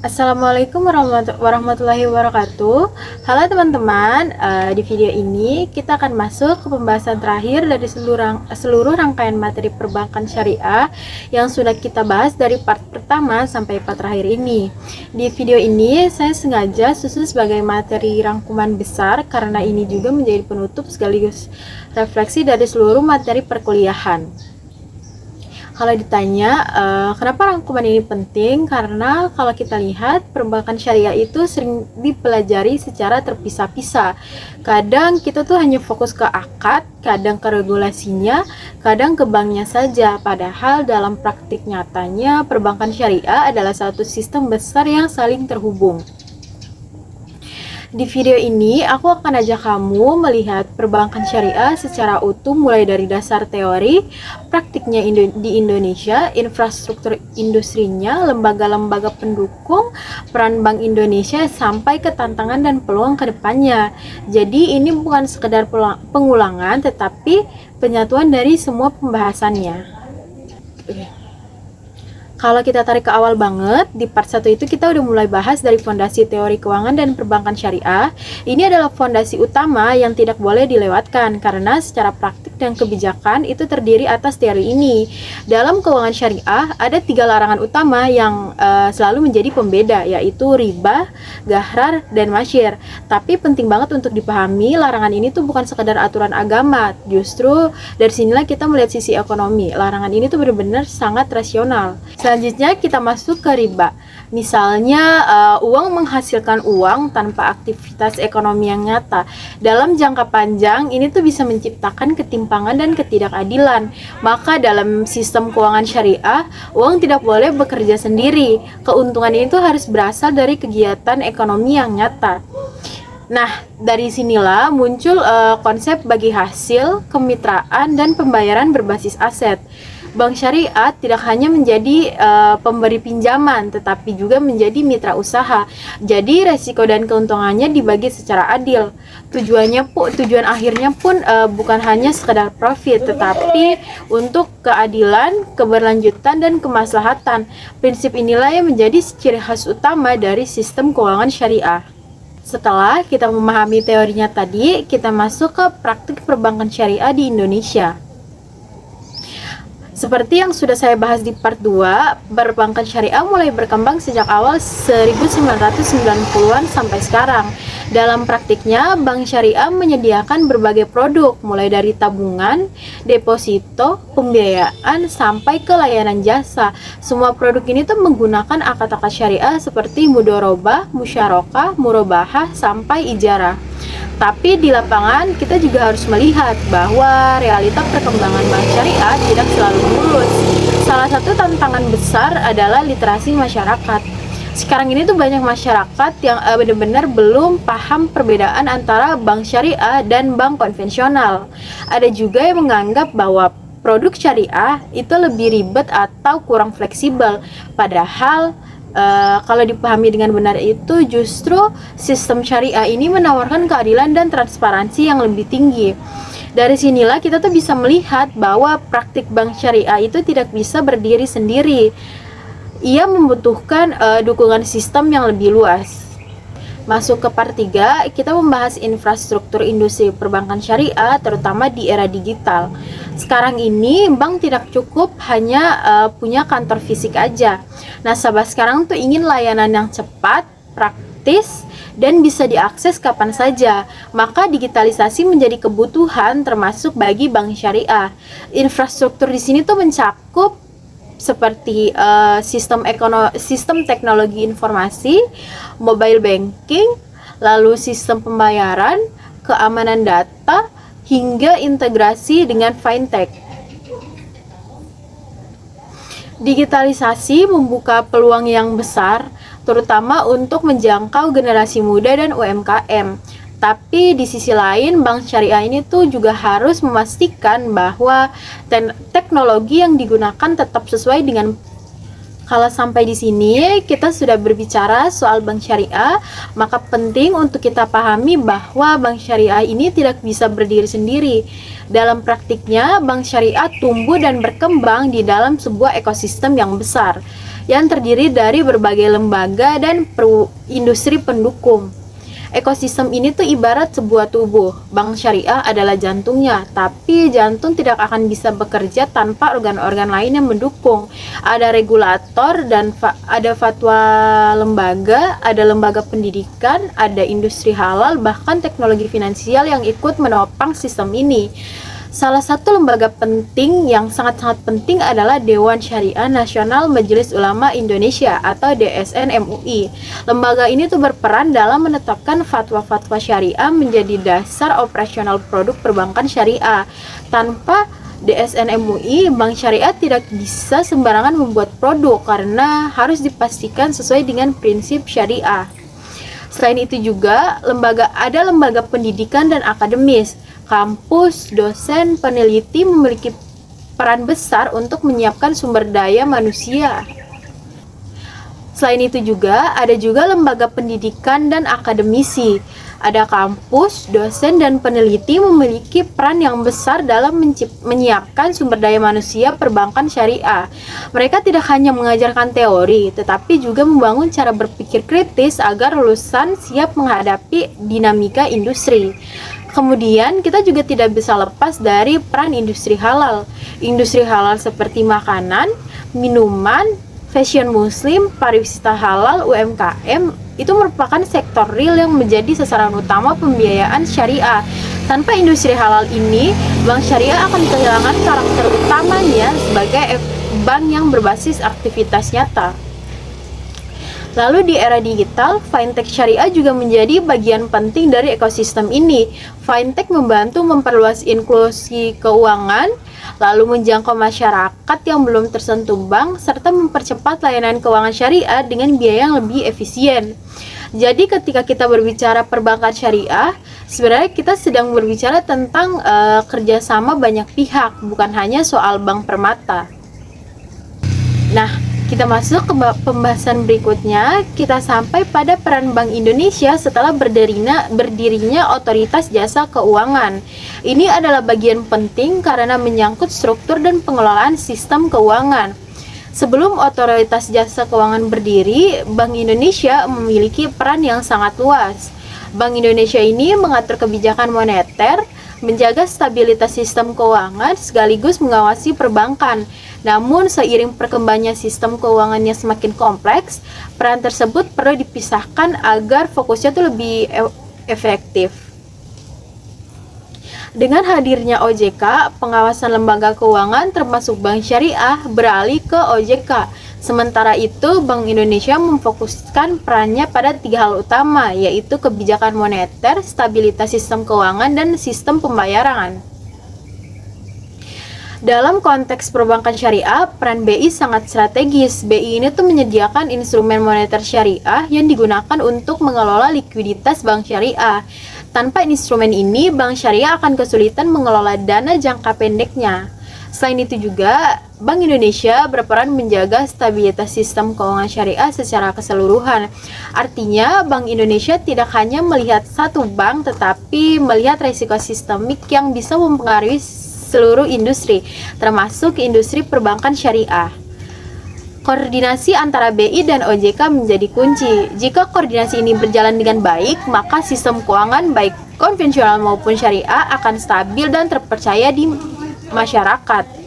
Assalamualaikum warahmatullahi wabarakatuh. Halo teman-teman, di video ini kita akan masuk ke pembahasan terakhir dari seluruh rangkaian materi perbankan syariah yang sudah kita bahas dari part pertama sampai part terakhir ini. Di video ini saya sengaja susun sebagai materi rangkuman besar karena ini juga menjadi penutup sekaligus refleksi dari seluruh materi perkuliahan. Kalau ditanya kenapa rangkuman ini penting, karena kalau kita lihat perbankan syariah itu sering dipelajari secara terpisah-pisah. Kadang kita tuh hanya fokus ke akad, kadang ke regulasinya, kadang ke banknya saja. Padahal dalam praktik nyatanya perbankan syariah adalah satu sistem besar yang saling terhubung. Di video ini, aku akan ajak kamu melihat perbankan syariah secara utuh mulai dari dasar teori, praktiknya di Indonesia, infrastruktur industrinya, lembaga-lembaga pendukung, peran Bank Indonesia, sampai ke tantangan dan peluang ke depannya. Jadi ini bukan sekedar pengulangan, tetapi penyatuan dari semua pembahasannya. Kalau kita tarik ke awal banget, di part 1 itu kita udah mulai bahas dari fondasi teori keuangan dan perbankan syariah. Ini adalah fondasi utama yang tidak boleh dilewatkan, karena secara praktik dan kebijakan itu terdiri atas teori ini. Dalam keuangan syariah, ada 3 larangan utama yang selalu menjadi pembeda, yaitu riba, gahrar, dan masyir. Tapi penting banget untuk dipahami, larangan ini tuh bukan sekedar aturan agama, justru dari sinilah kita melihat sisi ekonomi. Larangan ini tuh benar-benar sangat rasional. Selanjutnya kita masuk ke riba. Misalnya uang menghasilkan uang tanpa aktivitas ekonomi yang nyata. Dalam jangka panjang ini tuh bisa menciptakan ketimpangan dan ketidakadilan. Maka dalam sistem keuangan syariah, uang tidak boleh bekerja sendiri. Keuntungan itu harus berasal dari kegiatan ekonomi yang nyata. Nah, dari sinilah muncul konsep bagi hasil, kemitraan, dan pembayaran berbasis aset. Bank syariah tidak hanya menjadi pemberi pinjaman, tetapi juga menjadi mitra usaha. Jadi resiko dan keuntungannya dibagi secara adil. Tujuan akhirnya pun bukan hanya sekedar profit, tetapi untuk keadilan, keberlanjutan, dan kemaslahatan. Prinsip inilah yang menjadi ciri khas utama dari sistem keuangan syariah. Setelah kita memahami teorinya tadi, kita masuk ke praktik perbankan syariah di Indonesia. Seperti yang sudah saya bahas di part 2, perbankan syariah mulai berkembang sejak awal 1990-an sampai sekarang. Dalam praktiknya, bank syariah menyediakan berbagai produk, mulai dari tabungan, deposito, pembiayaan, sampai ke layanan jasa. Semua produk ini tuh menggunakan akad-akad syariah seperti mudorobah, musyarakah, murabahah, sampai ijarah. Tapi di lapangan kita juga harus melihat bahwa realita perkembangan bank syariah tidak selalu mulus. Salah satu tantangan besar adalah literasi masyarakat. Sekarang ini tuh banyak masyarakat yang benar-benar belum paham perbedaan antara bank syariah dan bank konvensional. Ada juga yang menganggap bahwa produk syariah itu lebih ribet atau kurang fleksibel. Padahal kalau dipahami dengan benar itu justru sistem syariah ini menawarkan keadilan dan transparansi yang lebih tinggi. Dari sinilah kita tuh bisa melihat bahwa praktik bank syariah itu tidak bisa berdiri sendiri. Ia membutuhkan dukungan sistem yang lebih luas. Masuk ke part 3, kita membahas infrastruktur industri perbankan syariah terutama di era digital. Sekarang ini bank tidak cukup hanya punya kantor fisik aja. Nasabah sekarang tuh ingin layanan yang cepat, praktis, dan bisa diakses kapan saja. Maka digitalisasi menjadi kebutuhan termasuk bagi bank syariah. Infrastruktur di sini tuh mencakup seperti sistem teknologi informasi, mobile banking, lalu sistem pembayaran, keamanan data, hingga integrasi dengan fintech. Digitalisasi membuka peluang yang besar, terutama untuk menjangkau generasi muda dan UMKM. Tapi di sisi lain, bank syariah ini tuh juga harus memastikan bahwa teknologi yang digunakan tetap sesuai dengan Kalau sampai di sini kita sudah berbicara soal bank syariah, maka penting untuk kita pahami bahwa bank syariah ini tidak bisa berdiri sendiri. Dalam praktiknya, bank syariah tumbuh dan berkembang di dalam sebuah ekosistem yang besar, yang terdiri dari berbagai lembaga dan industri pendukung. Ekosistem ini tuh ibarat sebuah tubuh. Bank syariah adalah jantungnya, tapi jantung tidak akan bisa bekerja tanpa organ-organ lain yang mendukung. Ada regulator dan ada fatwa lembaga, ada lembaga pendidikan, ada industri halal, bahkan teknologi finansial yang ikut menopang sistem ini. Salah satu lembaga penting yang sangat-sangat penting adalah Dewan Syariah Nasional Majelis Ulama Indonesia atau DSN MUI. Lembaga ini tuh berperan dalam menetapkan fatwa-fatwa syariah menjadi dasar operasional produk perbankan syariah. Tanpa DSN MUI, bank syariah tidak bisa sembarangan membuat produk karena harus dipastikan sesuai dengan prinsip syariah. Selain itu juga, ada lembaga pendidikan dan akademis. Kampus, dosen, peneliti memiliki peran besar untuk menyiapkan sumber daya manusia. Selain itu juga, ada juga lembaga pendidikan dan akademisi. Ada kampus, dosen, dan peneliti memiliki peran yang besar dalam menyiapkan sumber daya manusia perbankan syariah. Mereka tidak hanya mengajarkan teori, tetapi juga membangun cara berpikir kritis agar lulusan siap menghadapi dinamika industri. Kemudian kita juga tidak bisa lepas dari peran industri halal. Industri halal seperti makanan, minuman, fashion muslim, pariwisata halal, UMKM itu merupakan sektor real yang menjadi sasaran utama pembiayaan syariah. Tanpa industri halal ini, bank syariah akan kehilangan karakter utamanya sebagai bank yang berbasis aktivitas nyata. Lalu di era digital, fintech syariah juga menjadi bagian penting dari ekosistem ini. Fintech membantu memperluas inklusi keuangan, lalu menjangkau masyarakat yang belum tersentuh bank, serta mempercepat layanan keuangan syariah dengan biaya yang lebih efisien. Jadi ketika kita berbicara perbankan syariah, sebenarnya kita sedang berbicara tentang kerjasama banyak pihak, bukan hanya soal bank permata. Nah, kita masuk ke pembahasan berikutnya. Kita sampai pada peran Bank Indonesia setelah berdirinya Otoritas Jasa Keuangan. Ini adalah bagian penting karena menyangkut struktur dan pengelolaan sistem keuangan. Sebelum Otoritas Jasa Keuangan berdiri, Bank Indonesia memiliki peran yang sangat luas. Bank Indonesia ini mengatur kebijakan moneter, menjaga stabilitas sistem keuangan, sekaligus mengawasi perbankan. Namun, seiring perkembangannya sistem keuangannya semakin kompleks, peran tersebut perlu dipisahkan agar fokusnya itu lebih efektif. Dengan hadirnya OJK, pengawasan lembaga keuangan termasuk bank syariah beralih ke OJK. Sementara itu, Bank Indonesia memfokuskan perannya pada 3 hal utama, yaitu kebijakan moneter, stabilitas sistem keuangan, dan sistem pembayaran. Dalam konteks perbankan syariah, peran BI sangat strategis. BI ini tuh menyediakan instrumen moneter syariah yang digunakan untuk mengelola likuiditas bank syariah. Tanpa instrumen ini, bank syariah akan kesulitan mengelola dana jangka pendeknya. Selain itu juga, Bank Indonesia berperan menjaga stabilitas sistem keuangan syariah secara keseluruhan. Artinya, Bank Indonesia tidak hanya melihat satu bank, tetapi melihat risiko sistemik yang bisa mempengaruhi seluruh industri, termasuk industri perbankan syariah. Koordinasi antara BI dan OJK menjadi kunci. Jika koordinasi ini berjalan dengan baik, maka sistem keuangan baik konvensional maupun syariah akan stabil dan terpercaya di masyarakat.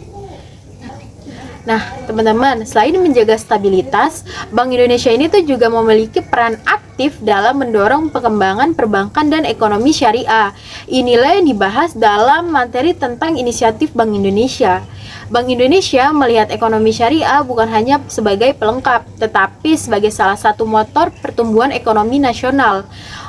Nah, teman-teman, selain menjaga stabilitas, Bank Indonesia ini tuh juga memiliki peran aktif dalam mendorong perkembangan perbankan dan ekonomi syariah. Inilah yang dibahas dalam materi tentang inisiatif Bank Indonesia. Bank Indonesia melihat ekonomi syariah bukan hanya sebagai pelengkap, tetapi sebagai salah satu motor pertumbuhan ekonomi nasional.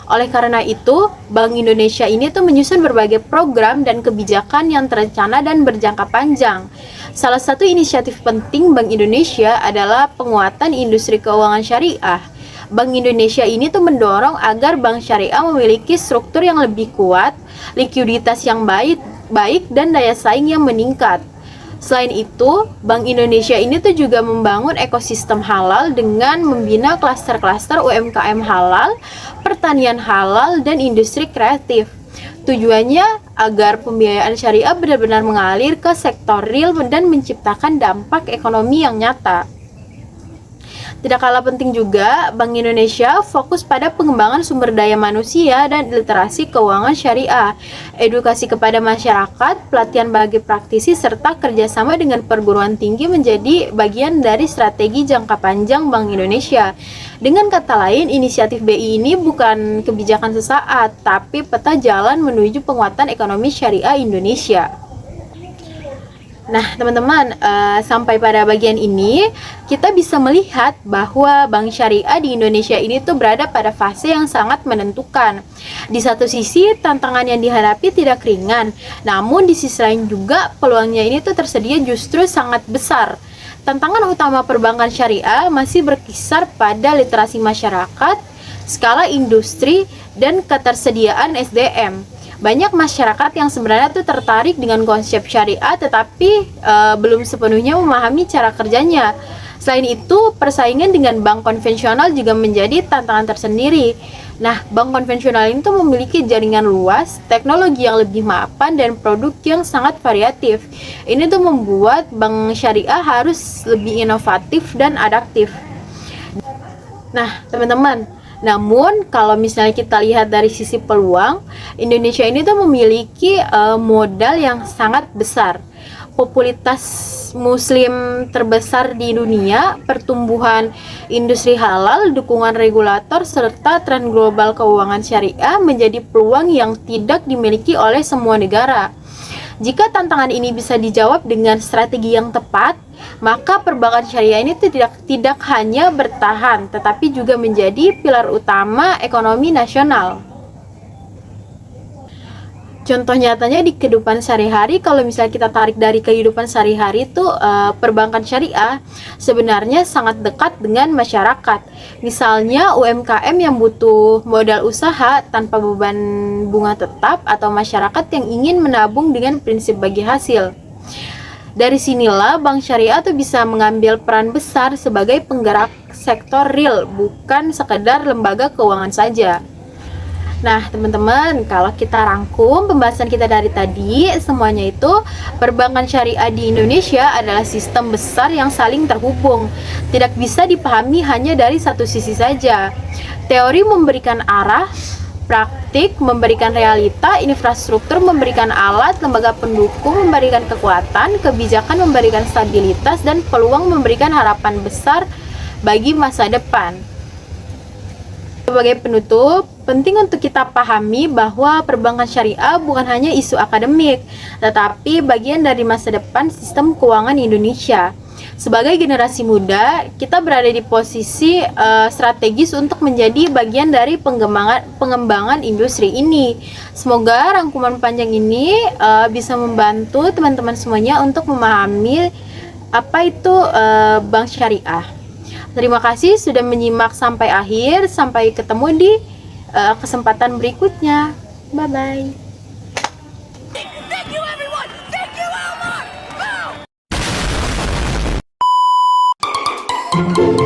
Oleh karena itu, Bank Indonesia ini tuh menyusun berbagai program dan kebijakan yang terencana dan berjangka panjang. Salah satu inisiatif penting Bank Indonesia adalah penguatan industri keuangan syariah. Bank Indonesia ini tuh mendorong agar bank syariah memiliki struktur yang lebih kuat, likuiditas yang baik dan daya saing yang meningkat. Selain itu, Bank Indonesia ini tuh juga membangun ekosistem halal dengan membina klaster-klaster UMKM halal, pertanian halal, dan industri kreatif. Tujuannya agar pembiayaan syariah benar-benar mengalir ke sektor real dan menciptakan dampak ekonomi yang nyata. Tidak kalah penting juga, Bank Indonesia fokus pada pengembangan sumber daya manusia dan literasi keuangan syariah, edukasi kepada masyarakat, pelatihan bagi praktisi, serta kerjasama dengan perguruan tinggi menjadi bagian dari strategi jangka panjang Bank Indonesia. Dengan kata lain, inisiatif BI ini bukan kebijakan sesaat, tapi peta jalan menuju penguatan ekonomi syariah Indonesia. Nah, teman-teman, sampai pada bagian ini, kita bisa melihat bahwa bank syariah di Indonesia ini tuh berada pada fase yang sangat menentukan. Di satu sisi, tantangan yang dihadapi tidak ringan, namun di sisi lain juga peluangnya ini tuh tersedia justru sangat besar. Tantangan utama perbankan syariah masih berkisar pada literasi masyarakat, skala industri, dan ketersediaan SDM. Banyak masyarakat yang sebenarnya tuh tertarik dengan konsep syariah tetapi belum sepenuhnya memahami cara kerjanya. Selain itu, persaingan dengan bank konvensional juga menjadi tantangan tersendiri. Nah, bank konvensional ini tuh memiliki jaringan luas, teknologi yang lebih mapan, dan produk yang sangat variatif. Ini tuh membuat bank syariah harus lebih inovatif dan adaptif. Nah, teman-teman, namun kalau misalnya kita lihat dari sisi peluang, Indonesia ini tuh memiliki modal yang sangat besar. Popularitas muslim terbesar di dunia, pertumbuhan industri halal, dukungan regulator, serta tren global keuangan syariah menjadi peluang yang tidak dimiliki oleh semua negara. Jika tantangan ini bisa dijawab dengan strategi yang tepat, maka perbankan syariah ini tidak hanya bertahan, tetapi juga menjadi pilar utama ekonomi nasional. Contoh nyatanya di kehidupan sehari-hari, kalau misalnya kita tarik dari kehidupan sehari-hari itu, perbankan syariah sebenarnya sangat dekat dengan masyarakat. Misalnya UMKM yang butuh modal usaha tanpa beban bunga tetap, atau masyarakat yang ingin menabung dengan prinsip bagi hasil. Dari sinilah bank syariah tuh bisa mengambil peran besar sebagai penggerak sektor real, bukan sekedar lembaga keuangan saja. Nah, teman-teman, kalau kita rangkum pembahasan kita dari tadi, semuanya itu perbankan syariah di Indonesia adalah sistem besar yang saling terhubung. Tidak bisa dipahami hanya dari satu sisi saja. Teori memberikan arah, praktik memberikan realita, infrastruktur memberikan alat, lembaga pendukung memberikan kekuatan, kebijakan memberikan stabilitas, dan peluang memberikan harapan besar bagi masa depan. Sebagai penutup, penting untuk kita pahami bahwa perbankan syariah bukan hanya isu akademik, tetapi bagian dari masa depan sistem keuangan Indonesia. Sebagai generasi muda, kita berada di posisi strategis untuk menjadi bagian dari pengembangan industri ini. Semoga rangkuman panjang ini bisa membantu teman-teman semuanya untuk memahami apa itu bank syariah. Terima kasih sudah menyimak sampai akhir. Sampai ketemu di kesempatan berikutnya. Bye-bye. Thank you everyone. Thank you Elmar. Boom.